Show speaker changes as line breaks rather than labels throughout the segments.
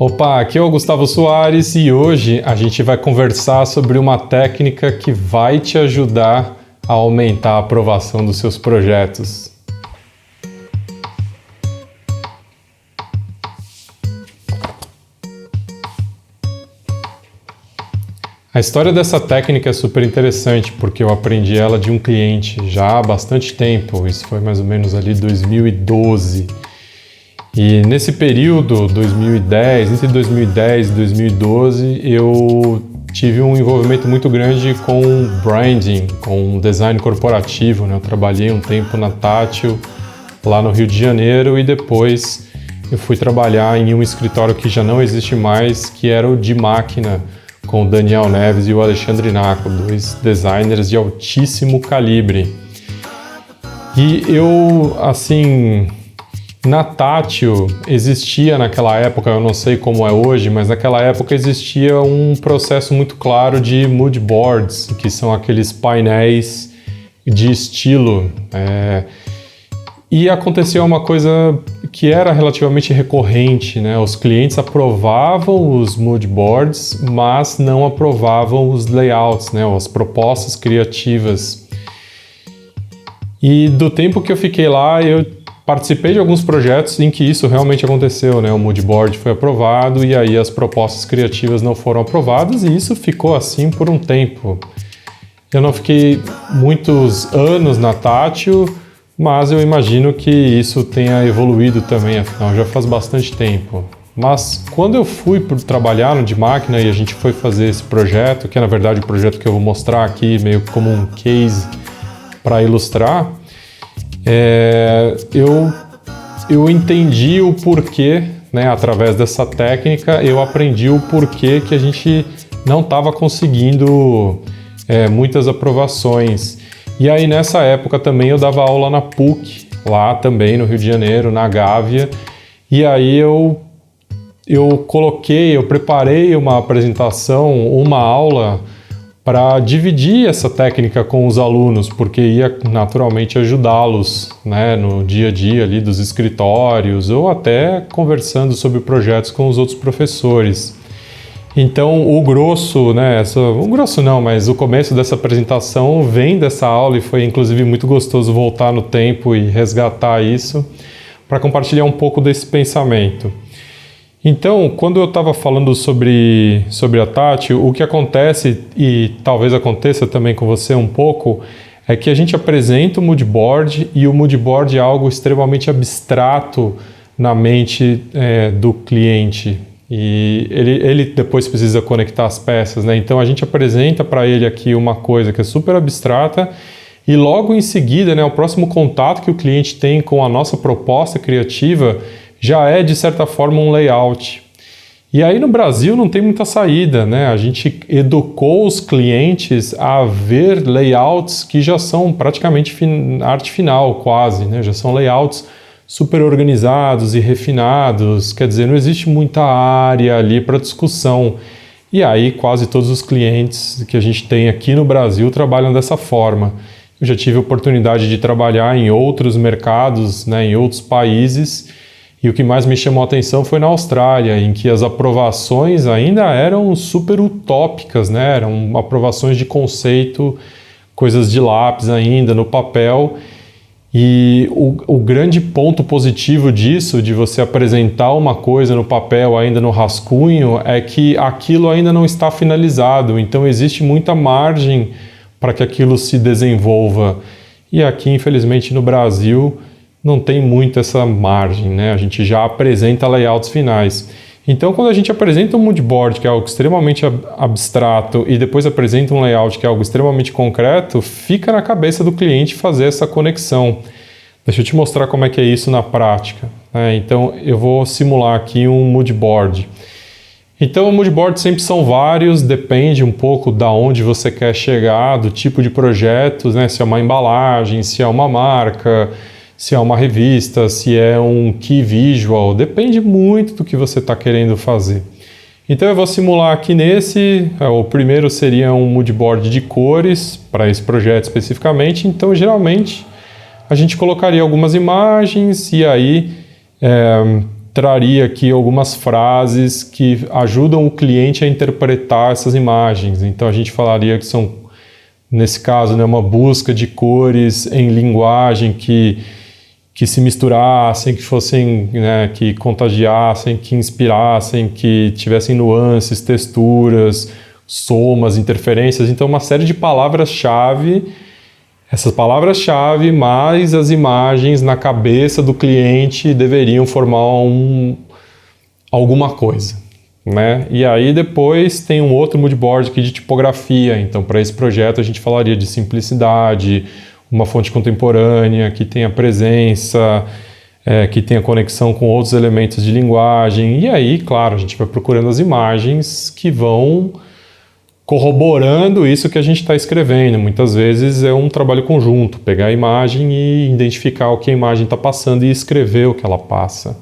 Opa, aqui é o Gustavo Soares e hoje a gente vai conversar sobre uma técnica que vai te ajudar a aumentar a aprovação dos seus projetos. A história dessa técnica é super interessante porque eu aprendi ela de um cliente já há bastante tempo, isso foi mais ou menos ali 2012. E nesse período, entre 2010 e 2012, eu tive um envolvimento muito grande com branding, com design corporativo, né? Eu trabalhei um tempo na Tátil, lá no Rio de Janeiro, e depois eu fui trabalhar em um escritório que já não existe mais, que era o de Máquina, com o Daniel Neves e o Alexandre Naco, dois designers de altíssimo calibre. E eu, assim... Na Tátil existia naquela época, eu não sei como é hoje, mas naquela época existia um processo muito claro de mood boards, que são aqueles painéis de estilo. E aconteceu uma coisa que era relativamente recorrente, né? Os clientes aprovavam os mood boards, mas não aprovavam os layouts, né? As propostas criativas. E do tempo que eu fiquei lá, eu participei de alguns projetos em que isso realmente aconteceu, né? O mood board foi aprovado e aí as propostas criativas não foram aprovadas e isso ficou assim por um tempo. Eu não fiquei muitos anos na Tátil, mas eu imagino que isso tenha evoluído também, afinal já faz bastante tempo. Mas quando eu fui trabalhar no de Máquina e a gente foi fazer esse projeto, que é na verdade o projeto que eu vou mostrar aqui meio como um case para ilustrar, eu entendi o porquê, né, através dessa técnica, eu aprendi o porquê que a gente não estava conseguindo muitas aprovações. E aí nessa época também eu dava aula na PUC, lá também no Rio de Janeiro, na Gávea, e aí eu preparei uma apresentação, uma aula para dividir essa técnica com os alunos, porque ia naturalmente ajudá-los, né, no dia a dia ali dos escritórios ou até conversando sobre projetos com os outros professores. Então o grosso, né, mas o começo dessa apresentação vem dessa aula e foi inclusive muito gostoso voltar no tempo e resgatar isso para compartilhar um pouco desse pensamento. Então, quando eu estava falando sobre a Tátil, o que acontece, e talvez aconteça também com você um pouco, é que a gente apresenta o mood board e o mood board é algo extremamente abstrato na mente do cliente. E ele depois precisa conectar as peças, né? Então a gente apresenta para ele aqui uma coisa que é super abstrata e logo em seguida, né, o próximo contato que o cliente tem com a nossa proposta criativa já é, de certa forma, um layout. E aí no Brasil não tem muita saída, né? A gente educou os clientes a ver layouts que já são praticamente arte final, quase, né? Já são layouts super organizados e refinados, quer dizer, não existe muita área ali para discussão. E aí quase todos os clientes que a gente tem aqui no Brasil trabalham dessa forma. Eu já tive a oportunidade de trabalhar em outros mercados, né, em outros países. E o que mais me chamou a atenção foi na Austrália, em que as aprovações ainda eram super utópicas, né? Eram aprovações de conceito, coisas de lápis ainda, no papel. E o grande ponto positivo disso, de você apresentar uma coisa no papel ainda no rascunho, é que aquilo ainda não está finalizado. Então existe muita margem para que aquilo se desenvolva. E aqui, infelizmente, no Brasil, não tem muito essa margem, né? A gente já apresenta layouts finais. Então, quando a gente apresenta um mood board, que é algo extremamente abstrato, e depois apresenta um layout, que é algo extremamente concreto, fica na cabeça do cliente fazer essa conexão. Deixa eu te mostrar como é que é isso na prática. Então, eu vou simular aqui um mood board. Então, o mood board sempre são vários, depende um pouco da onde você quer chegar, do tipo de projeto, né? Se é uma embalagem, se é uma marca, se é uma revista, se é um key visual, depende muito do que você está querendo fazer. Então eu vou simular aqui o primeiro seria um mood board de cores, para esse projeto especificamente, então geralmente a gente colocaria algumas imagens e aí traria aqui algumas frases que ajudam o cliente a interpretar essas imagens. Então a gente falaria que são, nesse caso, né, uma busca de cores em linguagem que se misturassem, que fossem, né, que contagiassem, que inspirassem, que tivessem nuances, texturas, somas, interferências. Então uma série de palavras-chave, essas palavras-chave mais as imagens na cabeça do cliente deveriam formar alguma coisa, né? E aí depois tem um outro mood board aqui de tipografia. Então para esse projeto a gente falaria de simplicidade, uma fonte contemporânea, que tenha presença, que tenha conexão com outros elementos de linguagem. E aí, claro, a gente vai procurando as imagens que vão corroborando isso que a gente está escrevendo. Muitas vezes é um trabalho conjunto, pegar a imagem e identificar o que a imagem está passando e escrever o que ela passa.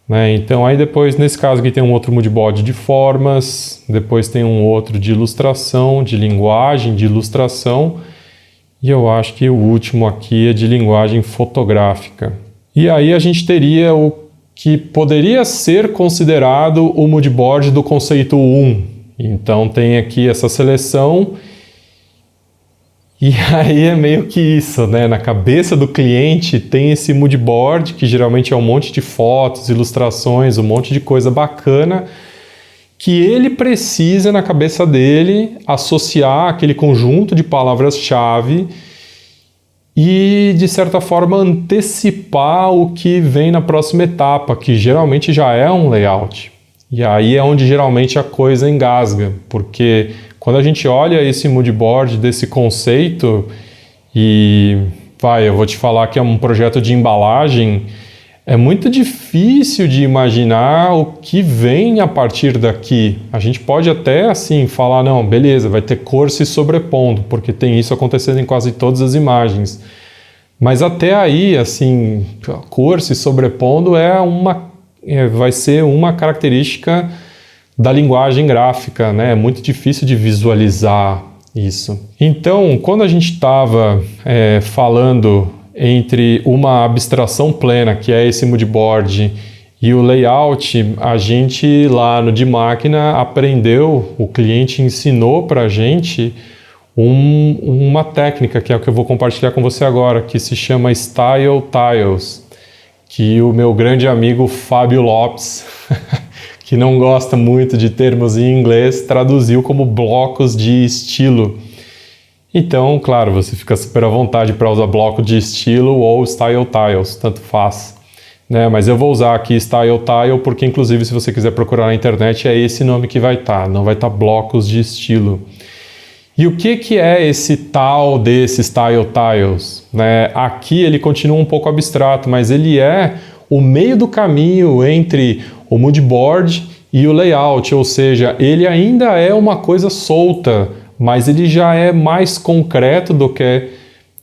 Né? Então aí depois, nesse caso aqui tem um outro mood board de formas, depois tem um outro de ilustração, de linguagem, de ilustração, e eu acho que o último aqui é de linguagem fotográfica. E aí a gente teria o que poderia ser considerado o mood board do conceito 1. Então tem aqui essa seleção, e aí é meio que isso, né? Na cabeça do cliente tem esse mood board, que geralmente é um monte de fotos, ilustrações, um monte de coisa bacana, que ele precisa, na cabeça dele, associar aquele conjunto de palavras-chave e, de certa forma, antecipar o que vem na próxima etapa, que geralmente já é um layout. E aí é onde geralmente a coisa engasga, porque quando a gente olha esse mood board desse conceito, e eu vou te falar que é um projeto de embalagem, é muito difícil de imaginar o que vem a partir daqui. A gente pode até assim falar, não, beleza, vai ter cor se sobrepondo, porque tem isso acontecendo em quase todas as imagens. Mas até aí, assim, a cor se sobrepondo vai ser uma característica da linguagem gráfica, né? É muito difícil de visualizar isso. Então, quando a gente estava falando entre uma abstração plena, que é esse mood board, e o layout, a gente lá no de máquina aprendeu, o cliente ensinou para a gente uma técnica, que é o que eu vou compartilhar com você agora, que se chama Style Tiles, que o meu grande amigo Fábio Lopes, que não gosta muito de termos em inglês, traduziu como blocos de estilo. Então, claro, você fica super à vontade para usar bloco de estilo ou Style Tiles, tanto faz. Né? Mas eu vou usar aqui Style Tile porque, inclusive, se você quiser procurar na internet, é esse nome que vai estar, não vai estar blocos de estilo. E o que é esse tal desse Style Tiles? Né? Aqui ele continua um pouco abstrato, mas ele é o meio do caminho entre o mood board e o layout, ou seja, ele ainda é uma coisa solta, mas ele já é mais concreto do que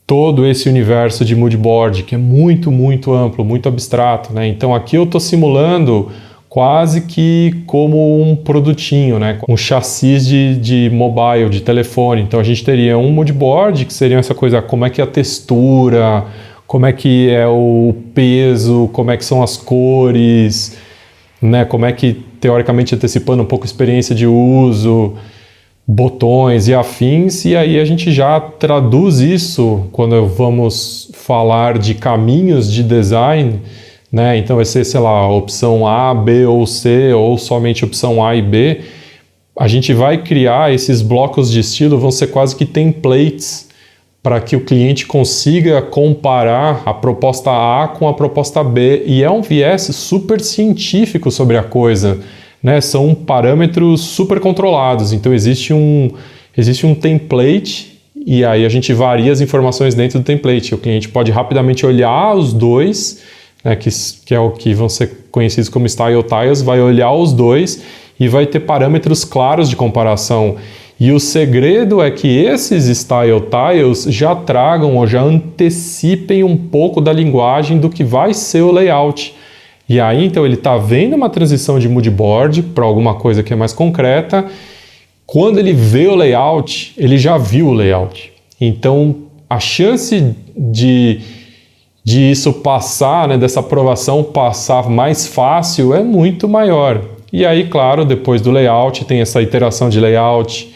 todo esse universo de mood board, que é muito, muito amplo, muito abstrato, né? Então aqui eu estou simulando quase que como um produtinho, né? Um chassis de mobile, de telefone. Então a gente teria um mood board, que seria essa coisa, como é que é a textura, como é que é o peso, como é que são as cores, né? Como é que, teoricamente, antecipando um pouco a experiência de uso, botões e afins, e aí a gente já traduz isso quando vamos falar de caminhos de design, né? Então vai ser, sei lá, opção A, B ou C, ou somente opção A e B. A gente vai criar esses blocos de estilo, vão ser quase que templates para que o cliente consiga comparar a proposta A com a proposta B, e é um viés super científico sobre a coisa. Né, são parâmetros super controlados, então existe um template e aí a gente varia as informações dentro do template. O cliente pode rapidamente olhar os dois, né, que é o que vão ser conhecidos como Style Tiles, vai olhar os dois e vai ter parâmetros claros de comparação. E o segredo é que esses Style Tiles já tragam ou já antecipem um pouco da linguagem do que vai ser o layout. E aí, então, ele está vendo uma transição de mood board para alguma coisa que é mais concreta. Quando ele vê o layout, ele já viu o layout. Então, a chance de de isso passar, né, dessa aprovação passar mais fácil é muito maior. E aí, claro, depois do layout tem essa iteração de layout,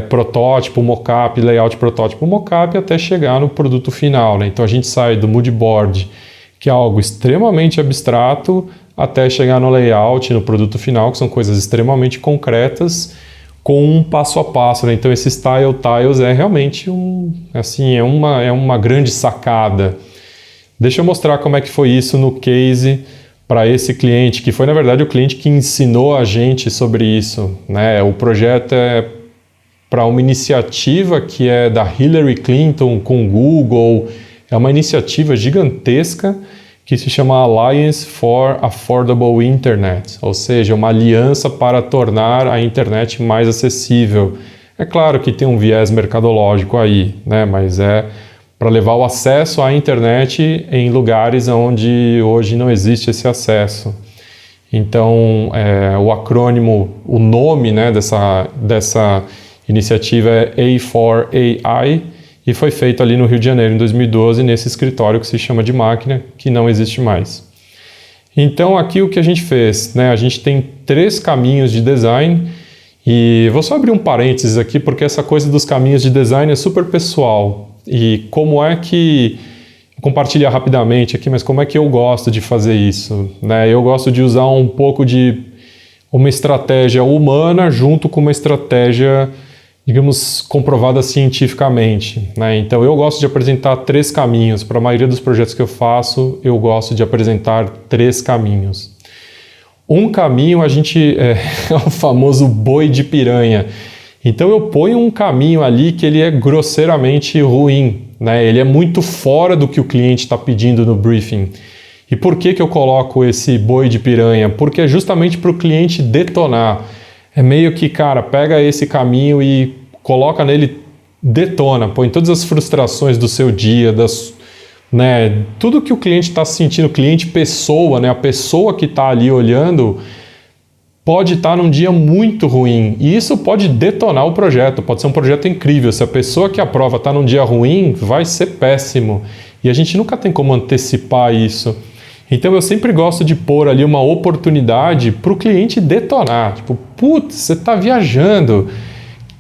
protótipo, mockup, layout, protótipo, mockup, até chegar no produto final, né? Então a gente sai do mood board, que é algo extremamente abstrato, até chegar no layout, no produto final, que são coisas extremamente concretas, com um passo a passo, né? Então esse Style Tiles é realmente uma grande sacada. Deixa eu mostrar como é que foi isso no case para esse cliente, que foi na verdade o cliente que ensinou a gente sobre isso, né? O projeto é para uma iniciativa que é da Hillary Clinton com Google, é uma iniciativa gigantesca que se chama Alliance for Affordable Internet, ou seja, uma aliança para tornar a internet mais acessível. É claro que tem um viés mercadológico aí, né? Mas é para levar o acesso à internet em lugares onde hoje não existe esse acesso. Então, o acrônimo, o nome, né, dessa iniciativa é A4AI e foi feito ali no Rio de Janeiro em 2012, nesse escritório que se chama de máquina, que não existe mais. Então, aqui o que a gente fez, né, a gente tem 3 caminhos de design e vou só abrir um parênteses aqui porque essa coisa dos caminhos de design é super pessoal. E como é que, vou compartilhar rapidamente aqui, mas como é que eu gosto de fazer isso, né? Eu gosto de usar um pouco de uma estratégia humana junto com uma estratégia, digamos, comprovada cientificamente, né? Então eu gosto de apresentar 3 caminhos. Para a maioria dos projetos que eu faço, eu gosto de apresentar 3 caminhos. Um caminho é o famoso boi de piranha. Então eu ponho um caminho ali que ele é grosseiramente ruim, né? Ele é muito fora do que o cliente está pedindo no briefing. E por que eu coloco esse boi de piranha? Porque é justamente para o cliente detonar. É meio que, cara, pega esse caminho e coloca nele, detona, põe todas as frustrações do seu dia, né? Tudo que o cliente está sentindo, cliente pessoa, né? A pessoa que está ali olhando pode estar num dia muito ruim e isso pode detonar o projeto, pode ser um projeto incrível. Se a pessoa que aprova está num dia ruim, vai ser péssimo e a gente nunca tem como antecipar isso. Então eu sempre gosto de pôr ali uma oportunidade para o cliente detonar, tipo, putz, você está viajando,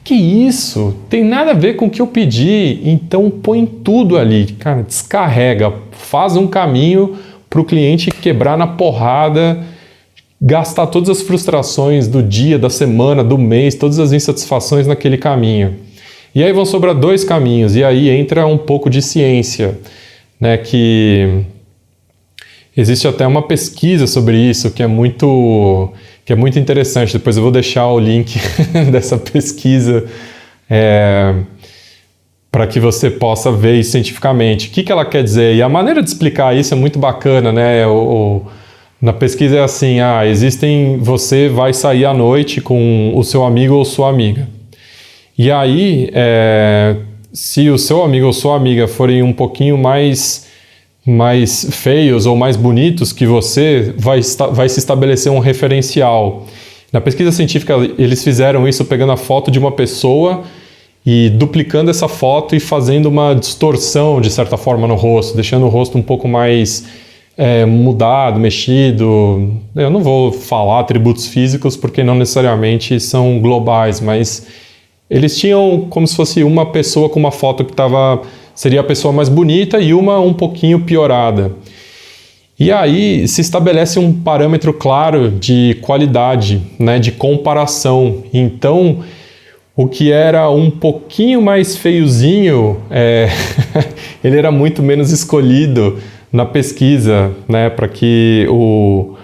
que isso? Tem nada a ver com o que eu pedi, então põe tudo ali, cara, descarrega, faz um caminho para o cliente quebrar na porrada, gastar todas as frustrações do dia, da semana, do mês, todas as insatisfações naquele caminho. E aí vão sobrar 2 caminhos, e aí entra um pouco de ciência, né, que existe até uma pesquisa sobre isso que é muito interessante. Depois eu vou deixar o link dessa pesquisa para que você possa ver isso cientificamente. O que ela quer dizer? E a maneira de explicar isso é muito bacana, né? Na pesquisa é assim, você vai sair à noite com o seu amigo ou sua amiga. E aí, se o seu amigo ou sua amiga forem um pouquinho mais feios ou mais bonitos que você, vai se estabelecer um referencial. Na pesquisa científica, eles fizeram isso pegando a foto de uma pessoa e duplicando essa foto e fazendo uma distorção, de certa forma, no rosto, deixando o rosto um pouco mais mudado, mexido. Eu não vou falar atributos físicos porque não necessariamente são globais, mas eles tinham como se fosse uma pessoa com uma foto que seria a pessoa mais bonita e uma um pouquinho piorada. E aí se estabelece um parâmetro claro de qualidade, né, de comparação. Então, o que era um pouquinho mais feiozinho, ele era muito menos escolhido na pesquisa, né, para que o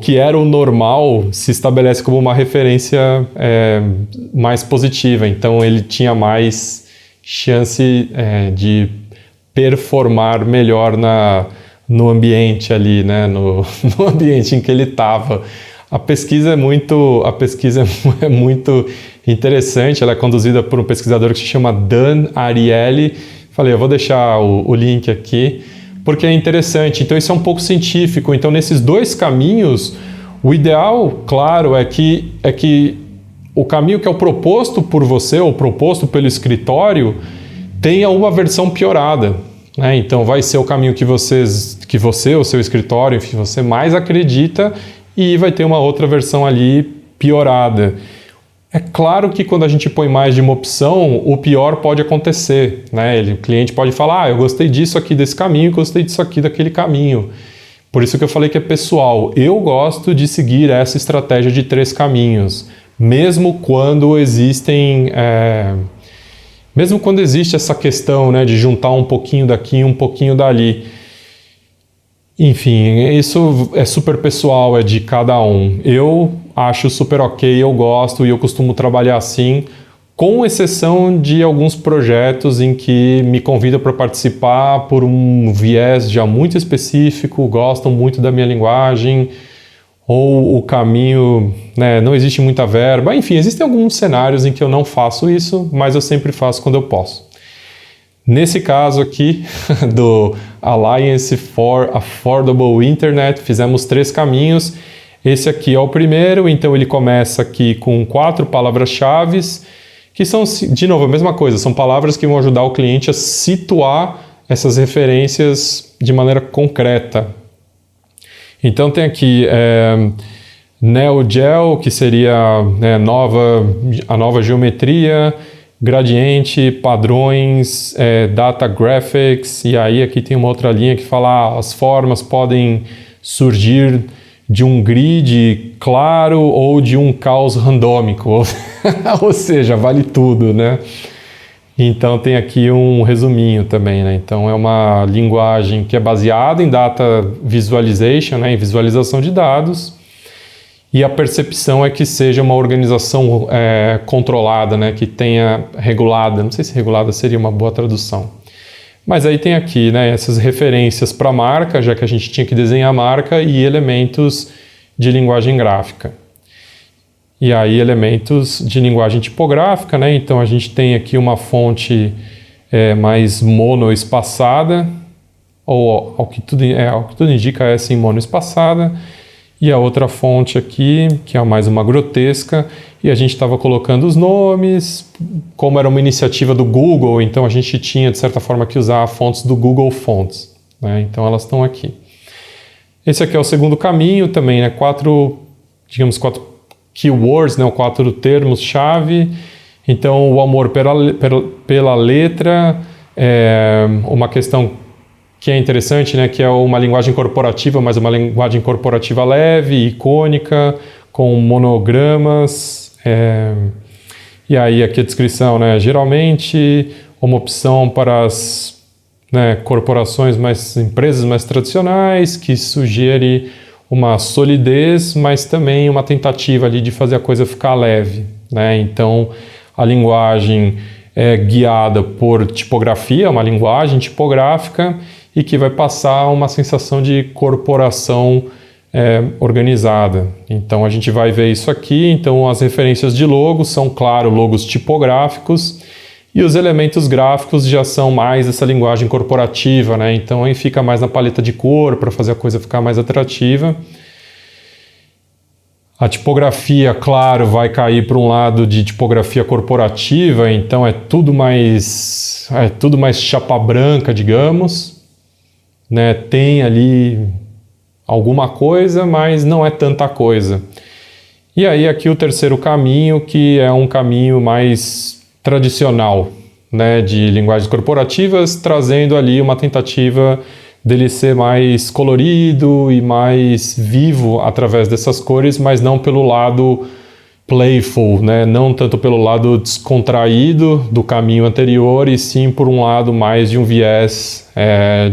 que era o normal se estabelece como uma referência mais positiva. Então ele tinha mais chance de performar melhor no ambiente ali, né, no ambiente em que ele estava. A pesquisa é muito interessante, ela é conduzida por um pesquisador que se chama Dan Ariely. Falei, eu vou deixar o link aqui, porque é interessante. Então isso é um pouco científico. Então nesses 2 caminhos, o ideal, claro, é que o caminho que é o proposto por você ou proposto pelo escritório tenha uma versão piorada. né? Então vai ser o caminho que você, o seu escritório, enfim, você mais acredita, e vai ter uma outra versão ali piorada. É claro que quando a gente põe mais de uma opção, o pior pode acontecer, né? O cliente pode falar, eu gostei disso aqui desse caminho, gostei disso aqui daquele caminho. Por isso que eu falei que é pessoal. Eu gosto de seguir essa estratégia de 3 caminhos, mesmo quando existem... Mesmo quando existe essa questão, né, de juntar um pouquinho daqui e um pouquinho dali. Enfim, isso é super pessoal, é de cada um. Eu acho super ok, eu gosto e eu costumo trabalhar assim, com exceção de alguns projetos em que me convidam para participar por um viés já muito específico, gostam muito da minha linguagem, ou o caminho, né, não existe muita verba. Enfim, existem alguns cenários em que eu não faço isso, mas eu sempre faço quando eu posso. Nesse caso aqui, do Alliance for Affordable Internet, fizemos 3 caminhos. Esse aqui é o primeiro, então ele começa aqui com 4 palavras-chave, que são, de novo, a mesma coisa, são palavras que vão ajudar o cliente a situar essas referências de maneira concreta. Então tem aqui NeoGel, que seria, né, a nova geometria, gradiente, padrões, data graphics, e aí aqui tem uma outra linha que fala as formas podem surgir de um grid claro ou de um caos randômico, ou seja, vale tudo, né? Então tem aqui um resuminho também, né? Então é uma linguagem que é baseada em data visualization, né? Em visualização de dados, e a percepção é que seja uma organização controlada, né? Que tenha regulada, não sei se regulada seria uma boa tradução. Mas aí tem aqui, né, essas referências para a marca, já que a gente tinha que desenhar a marca, e elementos de linguagem gráfica. E aí elementos de linguagem tipográfica, né? Então a gente tem aqui uma fonte mais monoespaçada, ou ao que tudo indica é assim, monoespaçada, e a outra fonte aqui, que é mais uma grotesca, e a gente estava colocando os nomes, como era uma iniciativa do Google, então a gente tinha de certa forma que usar fontes do Google Fonts, né? Então elas estão aqui. Esse aqui é o segundo caminho também, né? 4 keywords, né? 4 termos-chave. Então, o amor pela letra, uma questão que é interessante, né? Que é uma linguagem corporativa, mas uma linguagem corporativa leve, icônica, com monogramas. E aí, aqui a descrição, né? Geralmente, uma opção para as, né, corporações empresas mais tradicionais, que sugere uma solidez, mas também uma tentativa ali de fazer a coisa ficar leve, né? Então, a linguagem é guiada por tipografia, uma linguagem tipográfica, e que vai passar uma sensação de corporação organizada. Então, a gente vai ver isso aqui. Então, as referências de logo são, claro, logos tipográficos, e os elementos gráficos já são mais essa linguagem corporativa, né? Então aí fica mais na paleta de cor para fazer a coisa ficar mais atrativa. A tipografia, claro, vai cair para um lado de tipografia corporativa, então é tudo mais chapa branca, digamos, né? Tem ali alguma coisa, mas não é tanta coisa. E aí aqui o terceiro caminho, que é um caminho mais tradicional, né, de linguagens corporativas, trazendo ali uma tentativa dele ser mais colorido e mais vivo através dessas cores, mas não pelo lado playful, né, não tanto pelo lado descontraído do caminho anterior, e sim por um lado mais de um viés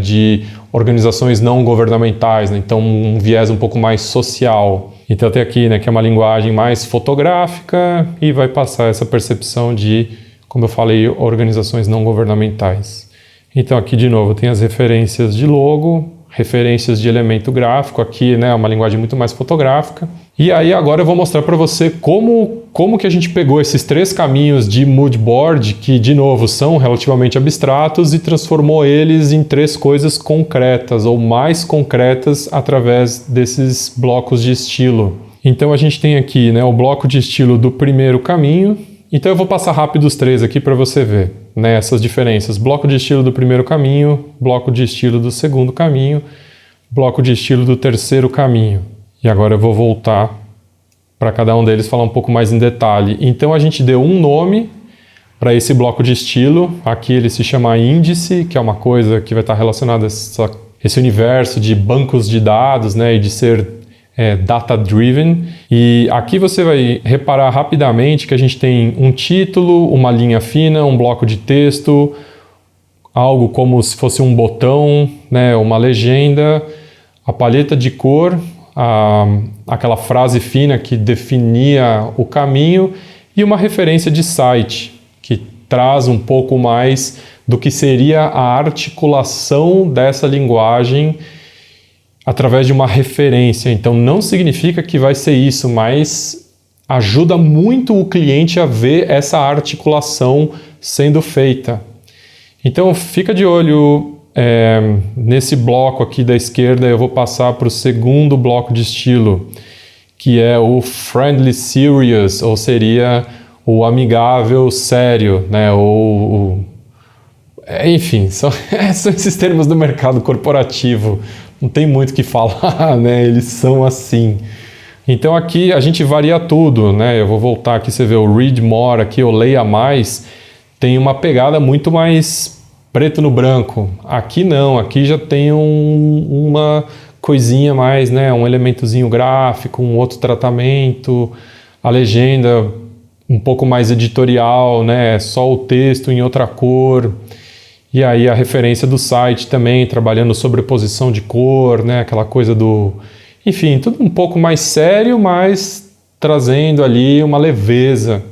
de organizações não governamentais, né, então um viés um pouco mais social. Então tem aqui, né, que é uma linguagem mais fotográfica e vai passar essa percepção de, como eu falei, organizações não governamentais. Então aqui de novo tem as referências de logo, referências de elemento gráfico, aqui, né, uma linguagem muito mais fotográfica. E aí agora eu vou mostrar para você como que a gente pegou esses 3 caminhos de mood board, que de novo são relativamente abstratos, e transformou eles em 3 coisas concretas ou mais concretas através desses blocos de estilo. Então a gente tem aqui, né, o bloco de estilo do primeiro caminho, Então eu vou passar rápido os três aqui para você ver, né, essas diferenças. Bloco de estilo do primeiro caminho, bloco de estilo do segundo caminho, bloco de estilo do terceiro caminho. E agora eu vou voltar para cada um deles falar um pouco mais em detalhe. Então a gente deu um nome para esse bloco de estilo. Aqui ele se chama índice, que é uma coisa que vai estar relacionada a esse universo de bancos de dados, né, e de ser data-driven. E aqui você vai reparar rapidamente que a gente tem um título, uma linha fina, um bloco de texto, algo como se fosse um botão, né, uma legenda, a paleta de cor, aquela frase fina que definia o caminho e uma referência de site, que traz um pouco mais do que seria a articulação dessa linguagem através de uma referência. Então não significa que vai ser isso, mas ajuda muito o cliente a ver essa articulação sendo feita. Então fica de olho nesse bloco aqui da esquerda. Eu vou passar para o segundo bloco de estilo, que é o friendly serious, ou seria o amigável sério, né? Enfim, são esses termos do mercado corporativo. Não tem muito o que falar, né? Eles são assim. Então aqui a gente varia tudo, né? Eu vou voltar aqui, você vê o read more aqui, o leia mais, tem uma pegada muito mais preto no branco. Aqui não, aqui já tem uma coisinha mais, né? Um elementozinho gráfico, um outro tratamento, a legenda um pouco mais editorial, né? Só o texto em outra cor. E aí a referência do site também, trabalhando sobreposição de cor, né? Aquela coisa do... Enfim, tudo um pouco mais sério, mas trazendo ali uma leveza.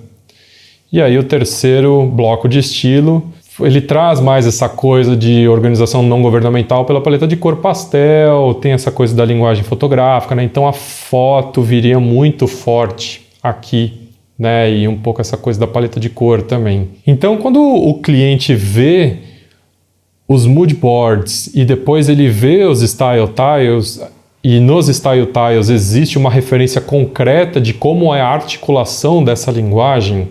E aí o terceiro bloco de estilo, ele traz mais essa coisa de organização não governamental pela paleta de cor pastel, tem essa coisa da linguagem fotográfica, né? Então a foto viria muito forte aqui, né? E um pouco essa coisa da paleta de cor também. Então quando o cliente vê os mood boards e depois ele vê os style tiles, e nos style tiles existe uma referência concreta de como é a articulação dessa linguagem,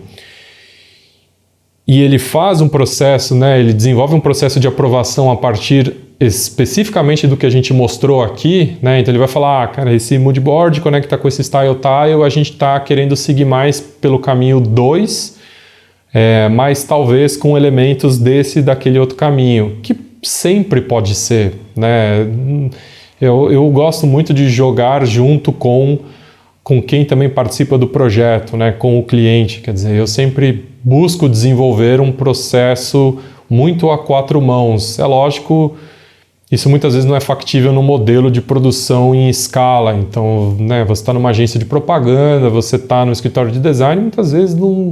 e ele faz um processo, né, ele desenvolve um processo de aprovação a partir especificamente do que a gente mostrou aqui, né? Então ele vai falar, cara, esse mood board conecta com esse style tile, a gente está querendo seguir mais pelo caminho 2, mas talvez com elementos daquele outro caminho, que sempre pode ser, né? Eu gosto muito de jogar junto com quem também participa do projeto, né? Com o cliente, quer dizer, eu sempre busco desenvolver um processo muito a quatro mãos. É lógico, isso muitas vezes não é factível no modelo de produção em escala, então, né, você está numa agência de propaganda, você está no escritório de design, muitas vezes não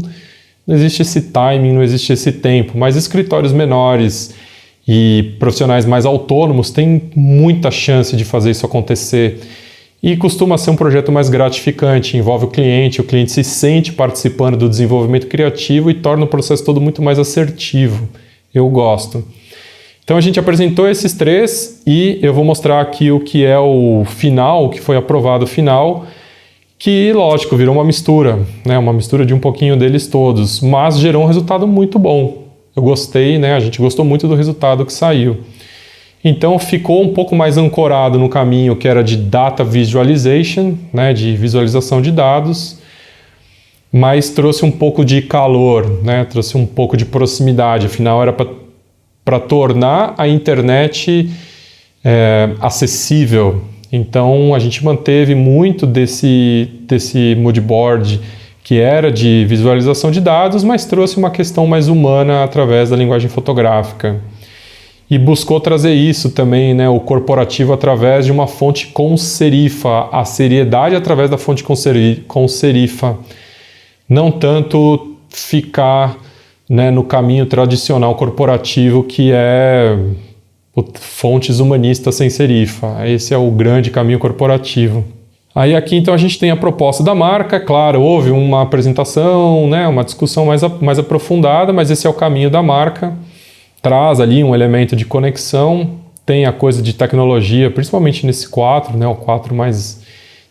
existe esse timing, não existe esse tempo, mas escritórios menores e profissionais mais autônomos têm muita chance de fazer isso acontecer. E costuma ser um projeto mais gratificante, envolve o cliente se sente participando do desenvolvimento criativo e torna o processo todo muito mais assertivo. Eu gosto. Então a gente apresentou esses três e eu vou mostrar aqui o que é o final, o que foi aprovado final, que, lógico, virou uma mistura, né? Uma mistura de um pouquinho deles todos, mas gerou um resultado muito bom. Eu gostei, né? A gente gostou muito do resultado que saiu. Então ficou um pouco mais ancorado no caminho que era de data visualization, né? De visualização de dados, mas trouxe um pouco de calor, né? Trouxe um pouco de proximidade, afinal era para tornar a internet acessível. Então a gente manteve muito desse mood board que era de visualização de dados, mas trouxe uma questão mais humana através da linguagem fotográfica. E buscou trazer isso também, né, o corporativo através de uma fonte com serifa, a seriedade através da fonte com serifa. Não tanto ficar, né, no caminho tradicional corporativo que é fontes humanistas sem serifa. Esse é o grande caminho corporativo. Aí aqui então a gente tem a proposta da marca, claro, houve uma apresentação, né, uma discussão mais aprofundada, mas esse é o caminho da marca, traz ali um elemento de conexão, tem a coisa de tecnologia, principalmente nesse 4, né, o 4 mais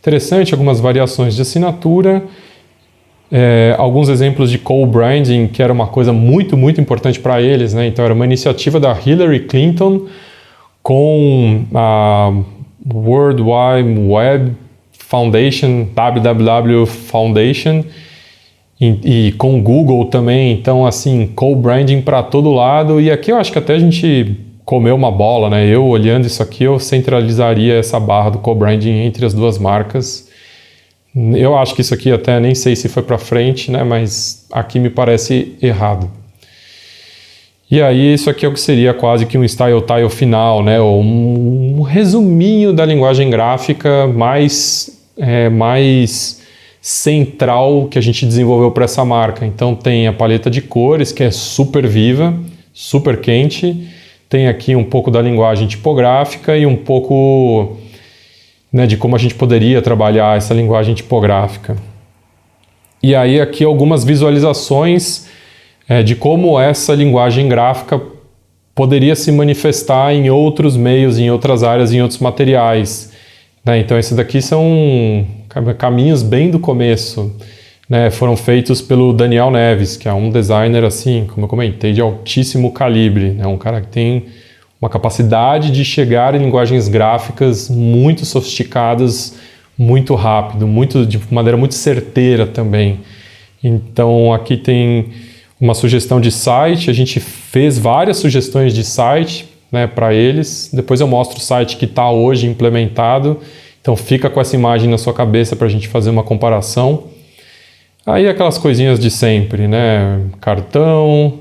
interessante, algumas variações de assinatura, alguns exemplos de co-branding, que era uma coisa muito, muito importante para eles, né? Então era uma iniciativa da Hillary Clinton com a World Wide Web Foundation, WWW Foundation, e com o Google também. Então, assim, co-branding para todo lado. E aqui eu acho que até a gente comeu uma bola, né? Eu, olhando isso aqui, eu centralizaria essa barra do co-branding entre as duas marcas. Eu acho que isso aqui até nem sei se foi para frente, né? Mas aqui me parece errado. E aí isso aqui é o que seria quase que um style tile final, né? Ou um resuminho da linguagem gráfica mais central que a gente desenvolveu para essa marca. Então tem a paleta de cores, que é super viva, super quente. Tem aqui um pouco da linguagem tipográfica e um pouco, né, de como a gente poderia trabalhar essa linguagem tipográfica. E aí aqui algumas visualizações de como essa linguagem gráfica poderia se manifestar em outros meios, em outras áreas, em outros materiais, né? Então esses daqui são caminhos bem do começo, né? Foram feitos pelo Daniel Neves, que é um designer, assim, como eu comentei, de altíssimo calibre, né? Um cara que tem uma capacidade de chegar em linguagens gráficas muito sofisticadas, muito rápido, de maneira muito certeira também. Então aqui tem uma sugestão de site, a gente fez várias sugestões de site, né, para eles. Depois eu mostro o site que está hoje implementado, então fica com essa imagem na sua cabeça para a gente fazer uma comparação. Aí aquelas coisinhas de sempre, né, cartão,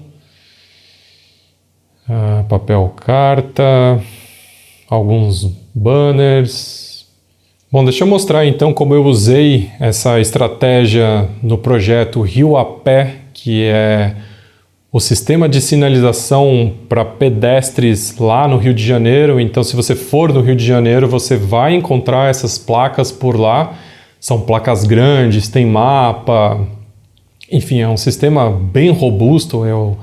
papel carta, alguns banners. Bom, deixa eu mostrar então como eu usei essa estratégia no projeto Rio a Pé, que é o sistema de sinalização para pedestres lá no Rio de Janeiro. Então, se você for no Rio de Janeiro, você vai encontrar essas placas por lá. São placas grandes, tem mapa, enfim, é um sistema bem robusto, eu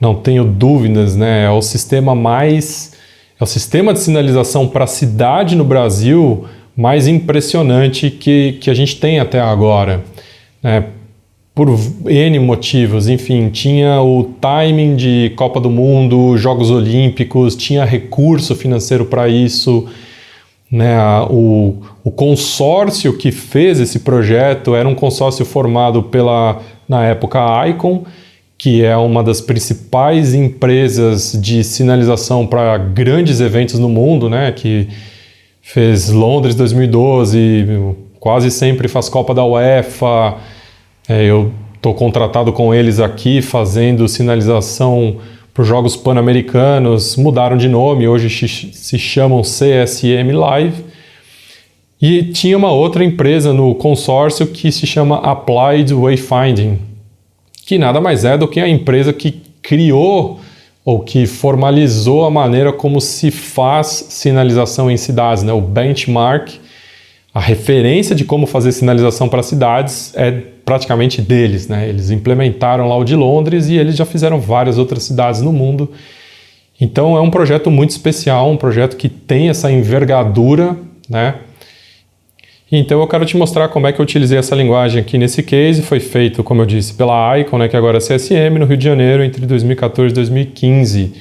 não tenho dúvidas, né? É o sistema de sinalização para a cidade no Brasil mais impressionante que a gente tem até agora, né? Por N motivos, enfim, tinha o timing de Copa do Mundo, Jogos Olímpicos, tinha recurso financeiro para isso, né? O consórcio que fez esse projeto era um consórcio formado pela, na época, a Icon, que é uma das principais empresas de sinalização para grandes eventos no mundo, né? Que fez Londres 2012, quase sempre faz Copa da UEFA. Eu estou contratado com eles aqui fazendo sinalização para os Jogos Pan-Americanos. Mudaram de nome, hoje se chamam CSM Live. E tinha uma outra empresa no consórcio que se chama Applied Wayfinding, que nada mais é do que a empresa que criou ou que formalizou a maneira como se faz sinalização em cidades, né? O benchmark, a referência de como fazer sinalização para cidades é praticamente deles, né? Eles implementaram lá o de Londres e eles já fizeram várias outras cidades no mundo. Então é um projeto muito especial, um projeto que tem essa envergadura, né? Então eu quero te mostrar como é que eu utilizei essa linguagem aqui nesse case. Foi feito, como eu disse, pela Icon, né, que agora é CSM, no Rio de Janeiro, entre 2014 e 2015.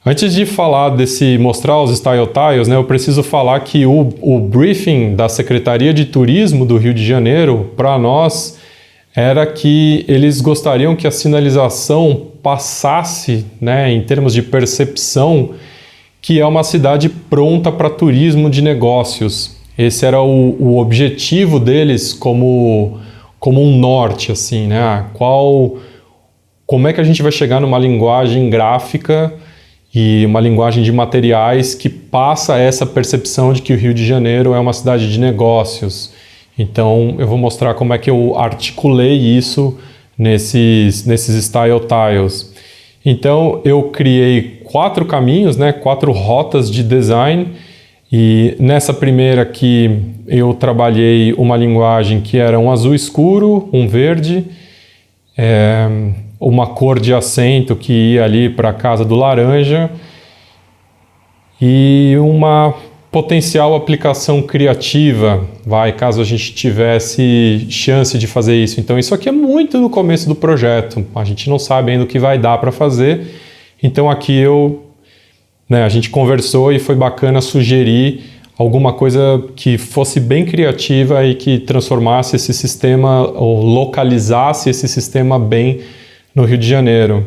Antes de falar mostrar os Style Tiles, né, eu preciso falar que o briefing da Secretaria de Turismo do Rio de Janeiro, para nós, era que eles gostariam que a sinalização passasse, né, em termos de percepção, que é uma cidade pronta para turismo de negócios. Esse era o objetivo deles como um norte, assim, né? Como é que a gente vai chegar numa linguagem gráfica e uma linguagem de materiais que passa essa percepção de que o Rio de Janeiro é uma cidade de negócios. Então eu vou mostrar como é que eu articulei isso nesses Style Tiles. Então eu criei 4 caminhos, né, 4 rotas de design, e nessa primeira aqui eu trabalhei uma linguagem que era um azul escuro, um verde, uma cor de acento que ia ali para a casa do laranja e uma potencial aplicação criativa, caso a gente tivesse chance de fazer isso. Então isso aqui é muito no começo do projeto, a gente não sabe ainda o que vai dar para fazer, então aqui a gente conversou e foi bacana sugerir alguma coisa que fosse bem criativa e que transformasse esse sistema ou localizasse esse sistema bem no Rio de Janeiro.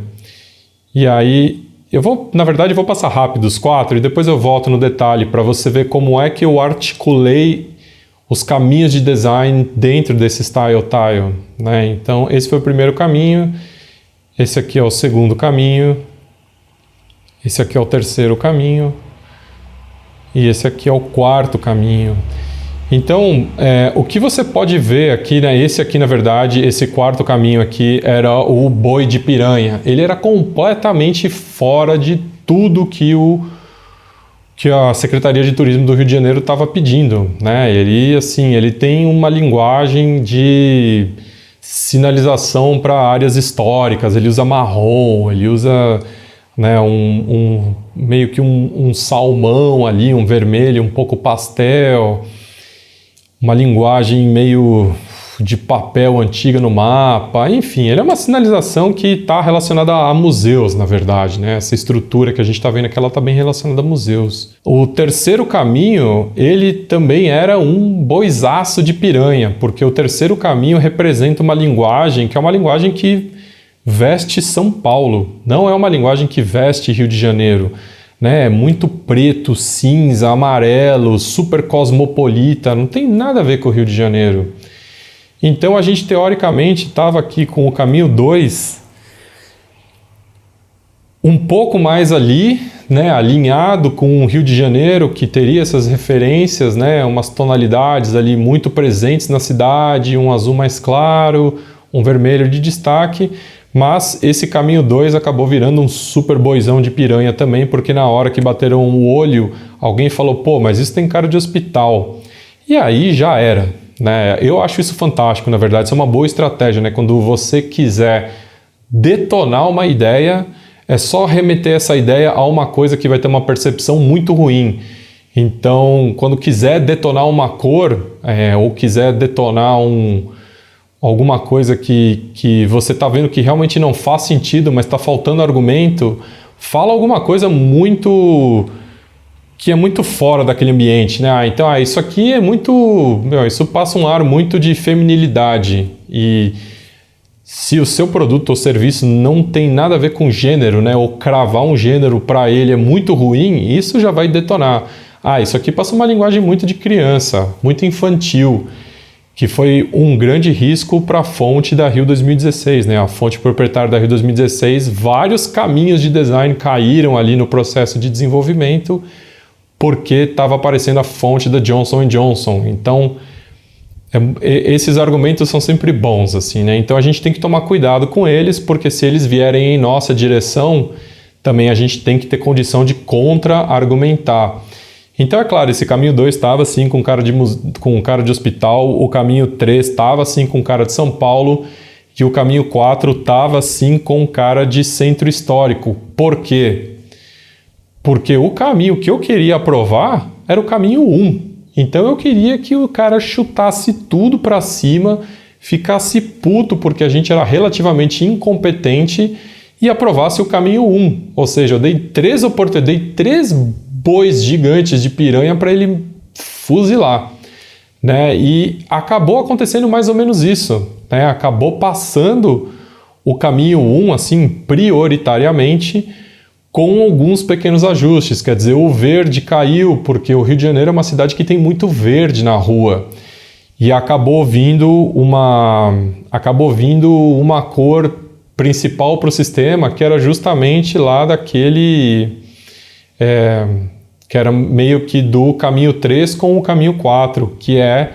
E aí na verdade, eu vou passar rápido os 4 e depois eu volto no detalhe para você ver como é que eu articulei os caminhos de design dentro desse Style Tile, né? Então, esse foi o primeiro caminho, esse aqui é o segundo caminho, esse aqui é o terceiro caminho e esse aqui é o quarto caminho. Então, o que você pode ver aqui, né? Esse aqui, na verdade, esse quarto caminho aqui era o boi de piranha. Ele era completamente fora de tudo que a Secretaria de Turismo do Rio de Janeiro estava pedindo, né? Ele tem uma linguagem de sinalização para áreas históricas, ele usa marrom, ele usa, né, meio que um salmão ali, um vermelho, um pouco pastel, uma linguagem meio de papel antiga no mapa, enfim, ele é uma sinalização que está relacionada a museus, na verdade, né? Essa estrutura que a gente está vendo aqui, ela está bem relacionada a museus. O terceiro caminho, ele também era um boizaço de piranha, porque o terceiro caminho representa uma linguagem que é uma linguagem que veste São Paulo, não é uma linguagem que veste Rio de Janeiro. Né, muito preto, cinza, amarelo, super cosmopolita, não tem nada a ver com o Rio de Janeiro. Então a gente teoricamente estava aqui com o caminho 2 um pouco mais ali, né, alinhado com o Rio de Janeiro, que teria essas referências, né, umas tonalidades ali muito presentes na cidade, um azul mais claro, um vermelho de destaque. Mas esse caminho 2 acabou virando um super boizão de piranha também, porque na hora que bateram o olho, alguém falou, pô, mas isso tem cara de hospital. E aí já era, né? Eu acho isso fantástico, na verdade, isso é uma boa estratégia, né? Quando você quiser detonar uma ideia, é só remeter essa ideia a uma coisa que vai ter uma percepção muito ruim. Então, quando quiser detonar uma cor, ou quiser detonar alguma coisa que você está vendo que realmente não faz sentido, mas está faltando argumento, fala alguma coisa que é muito fora daquele ambiente, né? Então, isso aqui é muito... isso passa um ar muito de feminilidade. E se o seu produto ou serviço não tem nada a ver com gênero, né? Ou cravar um gênero para ele é muito ruim, isso já vai detonar. Isso aqui passa uma linguagem muito de criança, muito infantil, que foi um grande risco para a fonte da Rio 2016, né? A fonte proprietária da Rio 2016, vários caminhos de design caíram ali no processo de desenvolvimento porque estava aparecendo a fonte da Johnson & Johnson. Então, esses argumentos são sempre bons, assim, né? Então a gente tem que tomar cuidado com eles, porque se eles vierem em nossa direção, também a gente tem que ter condição de contra-argumentar. Então, é claro, esse caminho 2 estava assim com cara de hospital, o caminho 3 estava assim com cara de São Paulo e o caminho 4 estava assim com cara de centro histórico. Por quê? Porque o caminho que eu queria aprovar era o caminho 1. Então eu queria que o cara chutasse tudo para cima, ficasse puto porque a gente era relativamente incompetente e aprovasse o caminho 1. Ou seja, eu dei 3 bois gigantes de piranha para ele fuzilar, né? E acabou acontecendo mais ou menos isso, né? Acabou passando o caminho 1, assim, prioritariamente, com alguns pequenos ajustes. Quer dizer, o verde caiu, porque o Rio de Janeiro é uma cidade que tem muito verde na rua, e acabou vindo uma cor principal para o sistema, que era justamente lá daquele... que era meio que do caminho 3 com o caminho 4, que é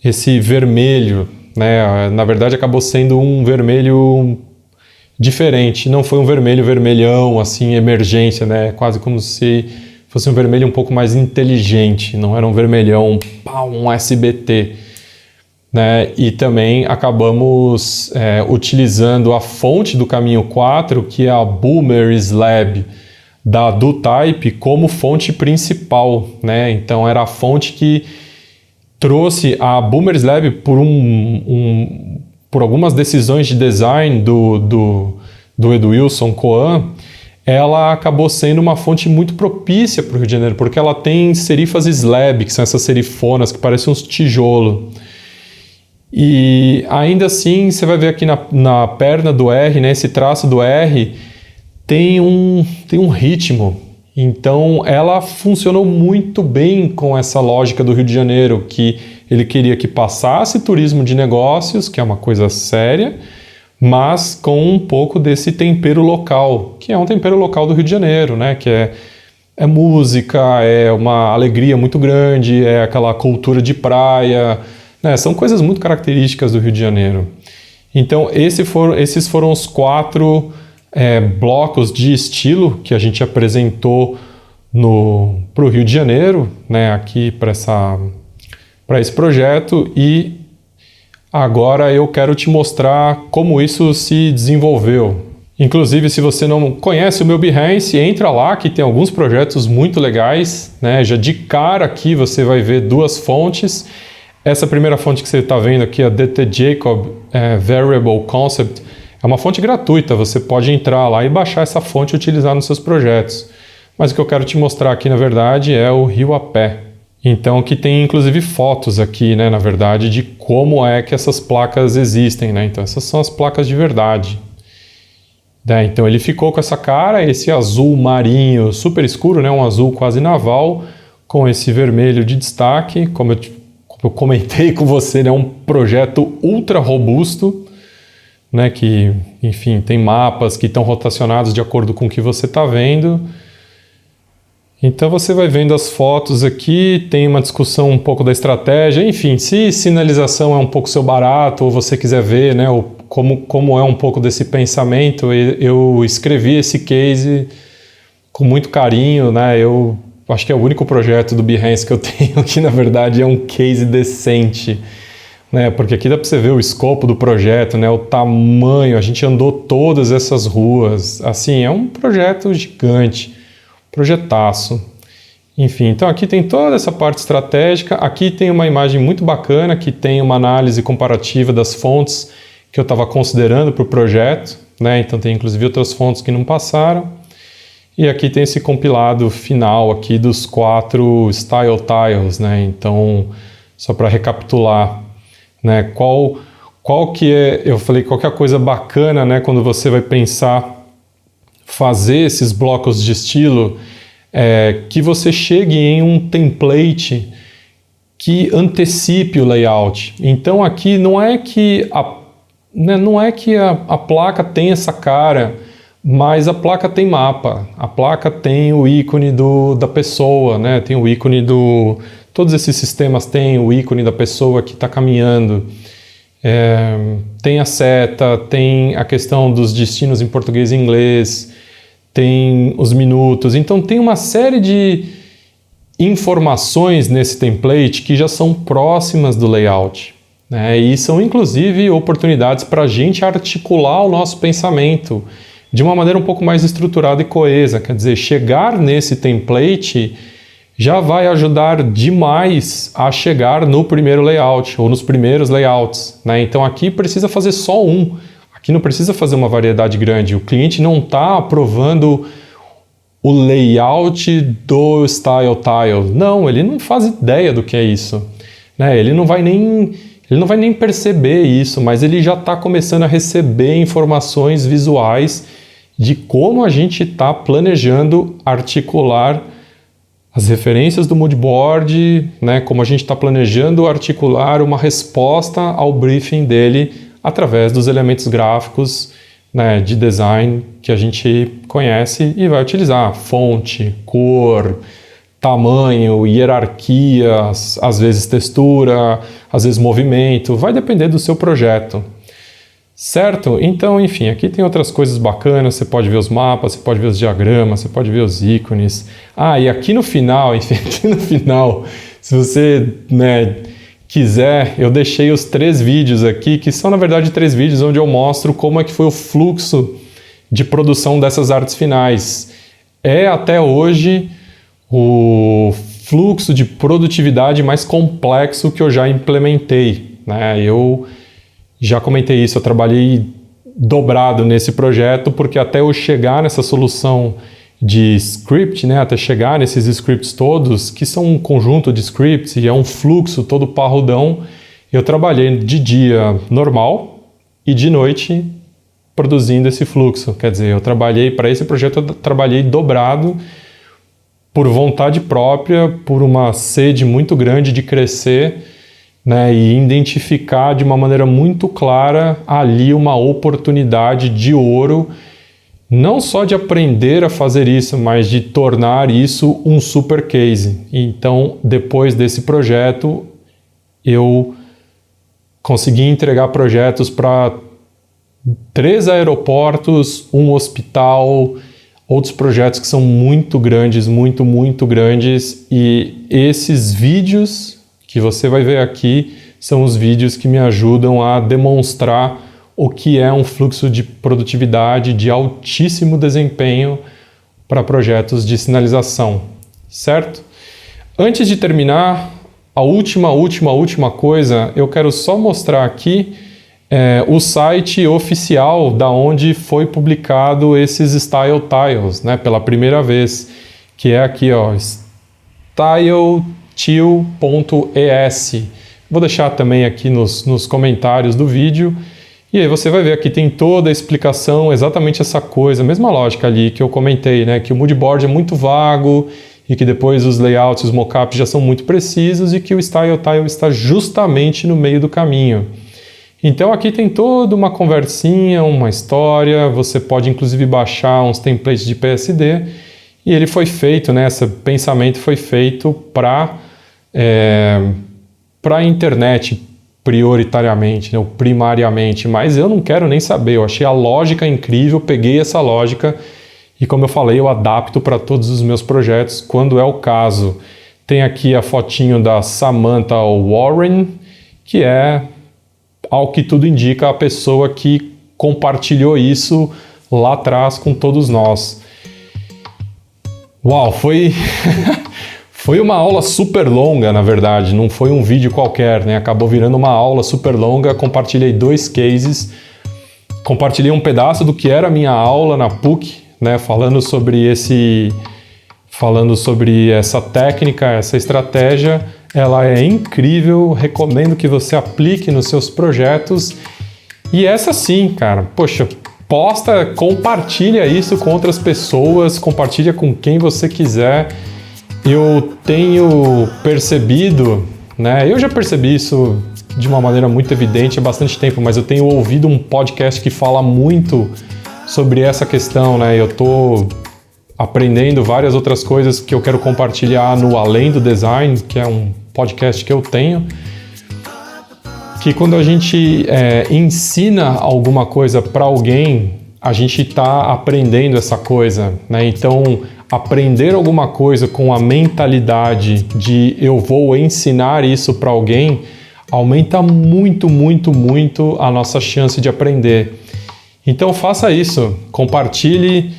esse vermelho, né? Na verdade, acabou sendo um vermelho diferente, não foi um vermelhão, assim, emergência, né? Quase como se fosse um vermelho um pouco mais inteligente, não era um vermelhão, um SBT, né? E também acabamos utilizando a fonte do caminho 4, que é a Boomer Slab, da DoType como fonte principal, né? Então era a fonte que trouxe a Boomers Lab por algumas decisões de design do Edwilson Coan. Ela acabou sendo uma fonte muito propícia para o Rio de Janeiro, porque ela tem serifas slab, que são essas serifonas que parecem uns tijolos. E ainda assim, você vai ver aqui na perna do R, né, esse traço do R, tem um ritmo. Então, ela funcionou muito bem com essa lógica do Rio de Janeiro, que ele queria que passasse turismo de negócios, que é uma coisa séria, mas com um pouco desse tempero local, que é um tempero local do Rio de Janeiro, né? Que é música, é uma alegria muito grande, é aquela cultura de praia, né? São coisas muito características do Rio de Janeiro. Então, esses foram os 4 blocos de estilo que a gente apresentou para o Rio de Janeiro, né? Aqui para esse projeto, e agora eu quero te mostrar como isso se desenvolveu. Inclusive, se você não conhece o meu Behance, entra lá que tem alguns projetos muito legais, né? Já de cara aqui você vai ver 2 fontes. Essa primeira fonte que você está vendo aqui, a DT Jacob Variable Concept, é uma fonte gratuita. Você pode entrar lá e baixar essa fonte e utilizar nos seus projetos. Mas o que eu quero te mostrar aqui, na verdade, é o Rio a pé. Então, que tem inclusive fotos aqui, né, na verdade, de como é que essas placas existem, né? Então, essas são as placas de verdade. Então, ele ficou com essa cara, esse azul marinho super escuro, né, um azul quase naval, com esse vermelho de destaque. Como eu comentei com você, né, um projeto ultra robusto, né, que, enfim, tem mapas que estão rotacionados de acordo com o que você está vendo. Então você vai vendo as fotos aqui, tem uma discussão um pouco da estratégia, enfim, se sinalização é um pouco seu barato, ou você quiser ver, né, como é um pouco desse pensamento, eu escrevi esse case com muito carinho, né, eu acho que é o único projeto do Behance que eu tenho que na verdade é um case decente, né, porque aqui dá para você ver o escopo do projeto, né, o tamanho, a gente andou todas essas ruas, assim, é um projeto gigante. Projetaço. Enfim, então aqui tem toda essa parte estratégica, aqui tem uma imagem muito bacana que tem uma análise comparativa das fontes que eu estava considerando para o projeto, né? Então tem inclusive outras fontes que não passaram, e aqui tem esse compilado final aqui dos 4 style tiles, né? Então, só para recapitular, né? Qual que é, eu falei, qualquer coisa bacana, né? Quando você vai pensar fazer esses blocos de estilo, que você chegue em um template que antecipe o layout. Então aqui não é que a placa tem essa cara, mas a placa tem mapa, a placa tem o ícone da pessoa, né? Tem o ícone todos esses sistemas têm o ícone da pessoa que está caminhando. Tem a seta, tem a questão dos destinos em português e inglês, tem os minutos. Então tem uma série de informações nesse template que já são próximas do layout, né? E são inclusive oportunidades para a gente articular o nosso pensamento de uma maneira um pouco mais estruturada e coesa. Quer dizer, chegar nesse template já vai ajudar demais a chegar no primeiro layout ou nos primeiros layouts, né? Então aqui precisa fazer só um, aqui não precisa fazer uma variedade grande, o cliente não está aprovando o layout do style tile, não, ele não faz ideia do que é isso, né? Ele não vai nem perceber isso, mas ele já está começando a receber informações visuais de como a gente está planejando articular as referências do moodboard, né, como a gente está planejando articular uma resposta ao briefing dele através dos elementos gráficos, né, de design que a gente conhece e vai utilizar. Fonte, cor, tamanho, hierarquia, às vezes textura, às vezes movimento, vai depender do seu projeto. Certo? Então, enfim, aqui tem outras coisas bacanas, você pode ver os mapas, você pode ver os diagramas, você pode ver os ícones. E aqui no final, enfim, aqui no final, se você, né, quiser, eu deixei os 3 vídeos aqui, que são na verdade 3 vídeos onde eu mostro como é que foi o fluxo de produção dessas artes finais. é até hoje o fluxo de produtividade mais complexo que eu já implementei, né? Eu já comentei isso, eu trabalhei dobrado nesse projeto, porque até eu chegar nessa solução de script, né, até chegar nesses scripts todos, que são um conjunto de scripts e é um fluxo todo parrudão, eu trabalhei de dia normal e de noite produzindo esse fluxo. Quer dizer, eu trabalhei para esse projeto, eu trabalhei dobrado por vontade própria, por uma sede muito grande de crescer, né, e identificar de uma maneira muito clara ali uma oportunidade de ouro, não só de aprender a fazer isso, mas de tornar isso um super case. Então, depois desse projeto, eu consegui entregar projetos para 3 aeroportos, um hospital, outros projetos que são muito grandes, muito grandes, e esses vídeos que você vai ver aqui são os vídeos que me ajudam a demonstrar o que é um fluxo de produtividade de altíssimo desempenho para projetos de sinalização, certo? Antes de terminar, a última coisa, eu quero só mostrar aqui o site oficial da onde foi publicado esses Style Tiles, né, pela primeira vez, que é aqui, ó, styletil.es. Vou deixar também aqui nos comentários do vídeo. E aí você vai ver aqui, tem toda a explicação, exatamente essa coisa, a mesma lógica ali que eu comentei, né? Que o mood board é muito vago e que depois os layouts, os mockups já são muito precisos e que o Style Tile está justamente no meio do caminho. Então aqui tem toda uma conversinha, uma história, você pode inclusive baixar uns templates de PSD e ele foi feito, né? Esse pensamento foi feito para a internet, prioritariamente, né, ou primariamente, mas eu não quero nem saber, eu achei a lógica incrível, peguei essa lógica e, como eu falei, eu adapto para todos os meus projetos quando é o caso. Tem aqui a fotinho da Samantha Warren, que é, ao que tudo indica, a pessoa que compartilhou isso lá atrás com todos nós. Uau, foi... Foi uma aula super longa, na verdade, não foi um vídeo qualquer, né? Acabou virando uma aula super longa, compartilhei 2 cases, compartilhei um pedaço do que era a minha aula na PUC, né? Falando sobre essa técnica, essa estratégia, ela é incrível, recomendo que você aplique nos seus projetos. E essa sim, cara, poxa, posta, compartilha isso com outras pessoas, compartilha com quem você quiser. Eu tenho percebido, né? Eu já percebi isso de uma maneira muito evidente há bastante tempo, mas eu tenho ouvido um podcast que fala muito sobre essa questão, né? Eu estou aprendendo várias outras coisas que eu quero compartilhar no Além do Design, que é um podcast que eu tenho, que quando a gente ensina alguma coisa para alguém, a gente está aprendendo essa coisa, né? Então, aprender alguma coisa com a mentalidade de eu vou ensinar isso para alguém aumenta muito a nossa chance de aprender. Então faça isso, compartilhe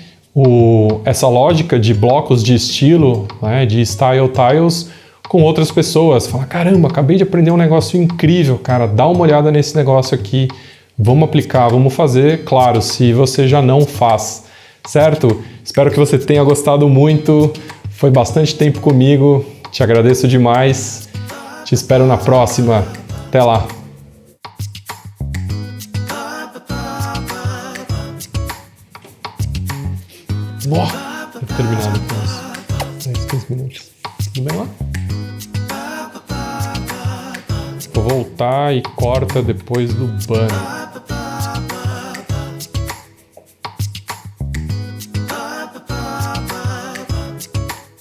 essa lógica de blocos de estilo, né, de Style Tiles com outras pessoas. Fala, caramba, acabei de aprender um negócio incrível, cara, dá uma olhada nesse negócio aqui, vamos aplicar, vamos fazer, claro, se você já não faz, certo? Espero que você tenha gostado muito, foi bastante tempo comigo, te agradeço demais, te espero na próxima, até lá! Deve ter terminado com uns 10, 15 minutos, tudo bem lá? Vou voltar e corta depois do banner.